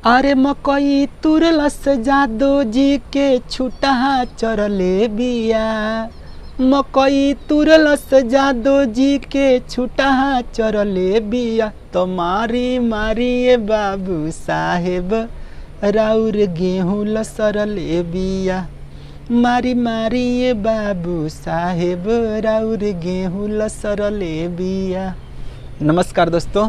अरे मकई तुरलस जादो जी के छुटा चरले बिया। मकई तुरलस जादो जी के छुटा चरले बिया। तो मारी मारी ए बाबू साहेब राउर गेहूँ लसरले बिया। मारी मारी ए बाबू साहेब राउर गेहूँ लसरले बिया। नमस्कार दोस्तों,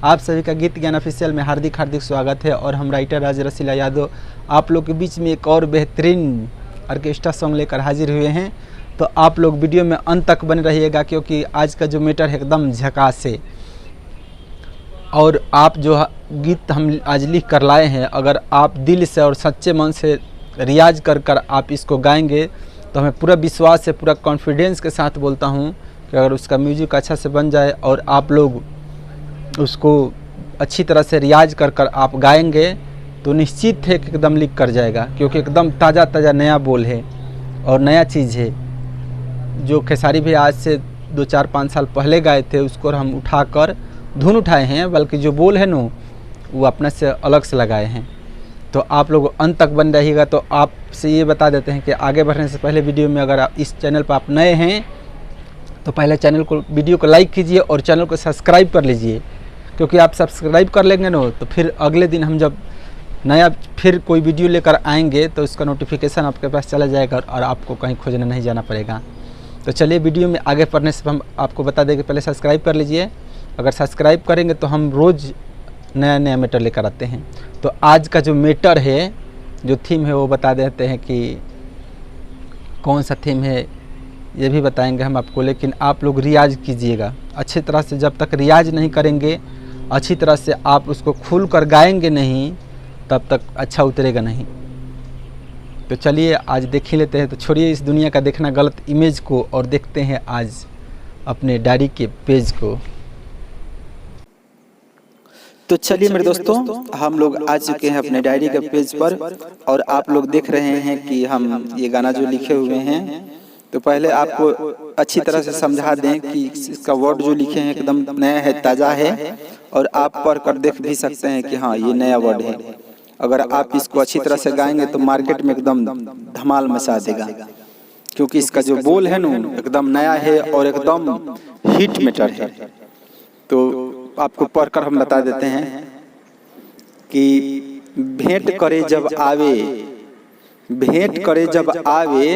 आप सभी का गीत ज्ञान ऑफिशियल में हार्दिक हार्दिक स्वागत है। और हम राइटर राज रसीला यादव आप लोग के बीच में एक और बेहतरीन ऑर्केस्ट्रा सॉन्ग लेकर हाजिर हुए हैं। तो आप लोग वीडियो में अंत तक बने रहिएगा, क्योंकि आज का जो मैटर है एकदम झकास है। और आप जो गीत हम आज लिख कर लाए हैं, अगर आप दिल से और सच्चे मन से रियाज कर कर आप इसको गाएंगे तो हमें पूरा विश्वास है, पूरा कॉन्फिडेंस के साथ बोलता हूँ कि अगर उसका म्यूजिक अच्छा से बन जाए और आप लोग उसको अच्छी तरह से रियाज कर कर आप गाएंगे तो निश्चित है कि एकदम लिख कर जाएगा, क्योंकि एकदम ताज़ा ताज़ा नया बोल है और नया चीज़ है। जो खेसारी भी आज से 2-4-5 साल पहले गाए थे उसको हम उठाकर धुन उठाए हैं, बल्कि जो बोल है ना वो अपने से अलग से लगाए हैं। तो आप लोग अंत तक बन रहिएगा। तो आपसे ये बता देते हैं कि आगे बढ़ने से पहले वीडियो में अगर आप इस चैनल पर आप नए हैं तो पहले चैनल को वीडियो को लाइक कीजिए और चैनल को सब्सक्राइब कर लीजिए, क्योंकि आप सब्सक्राइब कर लेंगे ना तो फिर अगले दिन हम जब नया फिर कोई वीडियो लेकर आएंगे तो उसका नोटिफिकेशन आपके पास चला जाएगा और आपको कहीं खोजने नहीं जाना पड़ेगा। तो चलिए वीडियो में आगे बढ़ने से हम आपको बता दें कि पहले सब्सक्राइब कर लीजिए। अगर सब्सक्राइब करेंगे तो हम रोज़ नया नया मैटर लेकर आते हैं। तो आज का जो मैटर है, जो थीम है वो बता देते हैं कि कौन सा थीम है ये भी बताएंगे हम आपको, लेकिन आप लोग रियाज कीजिएगा अच्छी तरह से। जब तक रियाज नहीं करेंगे अच्छी तरह से, आप उसको खुल कर गाएंगे नहीं, तब तक अच्छा उतरेगा नहीं। तो चलिए आज देख ही लेते हैं। तो छोड़िए इस दुनिया का देखना गलत इमेज को और देखते हैं आज अपने डायरी के पेज को। तो चलिए मेरे दोस्तों, हम लोग आ चुके हैं अपने डायरी के पेज पर और आप लोग देख रहे हैं कि हम ये गाना जो लिखे हुए हैं, तो पहले आपको अच्छी तरह से समझा दें कि इसका वर्ड जो लिखे हैं एकदम नया है, ताज़ा है और आप पढ़ कर देख भी सकते हैं कि हाँ ये नया वर्ड है। अगर आप इसको अच्छी तरह से गाएंगे तो मार्केट में एकदम धमाल मचा देगा, क्योंकि इसका जो बोल है ना एकदम नया है और एकदम हिट मैटर है। तो आपको पढ़कर हम बता देते हैं कि भेंट करे जब आवे, भेंट करे जब आवे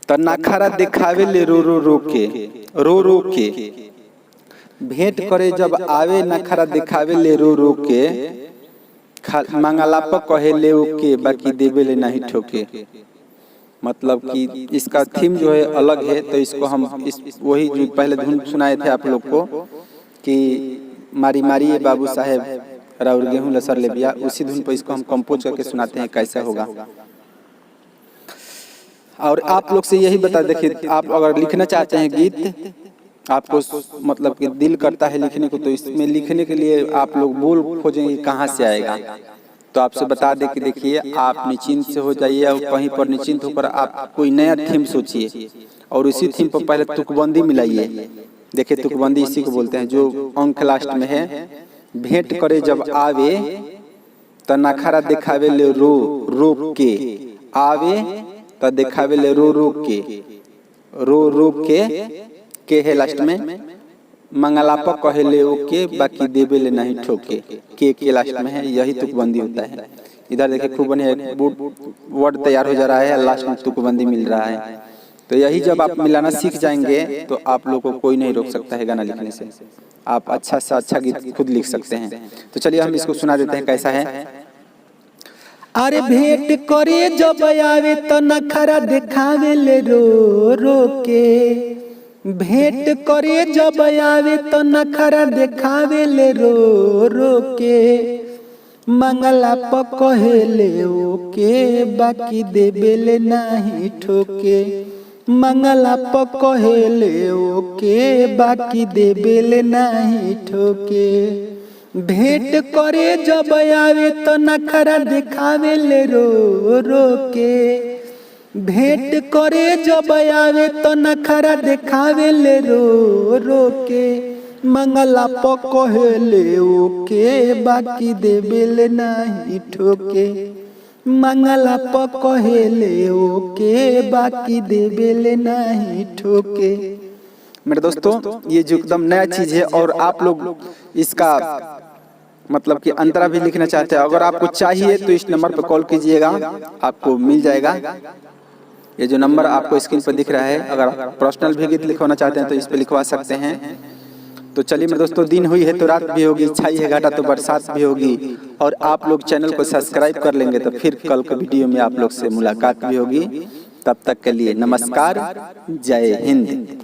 तो नखरा दिखावे ले रो रो रो के, रो रो के। भेंट करे जब आवे नखरा दिखावे ले रो रो के, मंगला पर कहे ले ओके बाकी देवे ले नहीं ठोके। मतलब कि इसका थीम जो है अलग है। तो इसको हम वही जो पहले धुन सुनाए थे आप लोग को कि मारी मारी ये बाबू साहेब राउर गेहूं लसर ले बिया, उसी धुन पर इसको हम कंपोज करके सुनाते हैं कैसा होगा। और आप लोग से यही बता, देखिए आप अगर लिखना चाहते हैं गीत, आपको मतलब कि दिल करता है लिखने को, तो इसमें लिखने के लिए आप लोग बोल खोजेंगे कहाँ से आएगा। तो आपसे बता दें कि देखिए आप निश्चिंत से हो जाइए और कहीं पर निश्चिंत होकर आप कोई नया थीम सोचिए और उसी थीम पर पहले तुकबंदी मिलाइए। देखिए तुकबंदी इसी को बोलते हैं जो अंक लास्ट में है। भेंट करे जब आवे तो नखरा दिखावे ले रो रो के, आवे तो दिखावे ले रो रो के, रो रो के है लास्ट में। मंगला पर कहे ले ओके बाकी देवे ले नहीं ठोके, के लास्ट में है। यही तुकबंदी होता है। इधर देखिए खूब बढ़िया वर्ड तैयार हो जा रहा है, लास्ट में तुकबंदी मिल रहा है। तो यही जब आप मिलाना सीख जाएंगे तो आप लोगों को कोई नहीं रोक सकता है गाना लिखने से। आप अच्छा से अच्छा गीत खुद लिख सकते हैं। तो चलिए हम इसको सुना देते हैं कैसा है। अरे भेंट करे जब आवे तो नखरा दिखावे ले रो रो के। भेंट करे जब आवे तो नखरा दिखावे ले रो रो के। मंगला पर कहे ले ओके बाकी देवे ले नहीं ठोके। मंगला पर कहे ले ओके बाकी देवे ले नहीं ठोके। भेंट करे जब आवे तो नखरा दिखावे ले रो रो के। भेंट करे जब आवे तो नखरा दिखावे ले रो रो के। मंगला प कहेले ओके बाकी देबेले नहीं ठोके। मंगला प कहेले ओके बाकी देबेले नहीं ठोके। मेरे दोस्तों ये जो एकदम नया चीज है और आप लोग इसका मतलब कि अंतरा भी लिखना चाहते हैं, अगर आपको चाहिए तो इस नंबर पर कॉल कीजिएगा, आपको मिल जाएगा। ये जो नंबर आपको स्क्रीन पर दिख रहा है, अगर आप पर्सनल भी गीत लिखवाना चाहते हैं तो इस पर लिखवा सकते हैं। तो चलिए मेरे दोस्तों, दिन हुई है तो रात भी होगी, छाई है घाटा तो बरसात भी होगी। और आप लोग चैनल को सब्सक्राइब कर लेंगे तो फिर कल के वीडियो में आप लोग से मुलाकात भी होगी। तब तक के लिए नमस्कार, जय हिंद।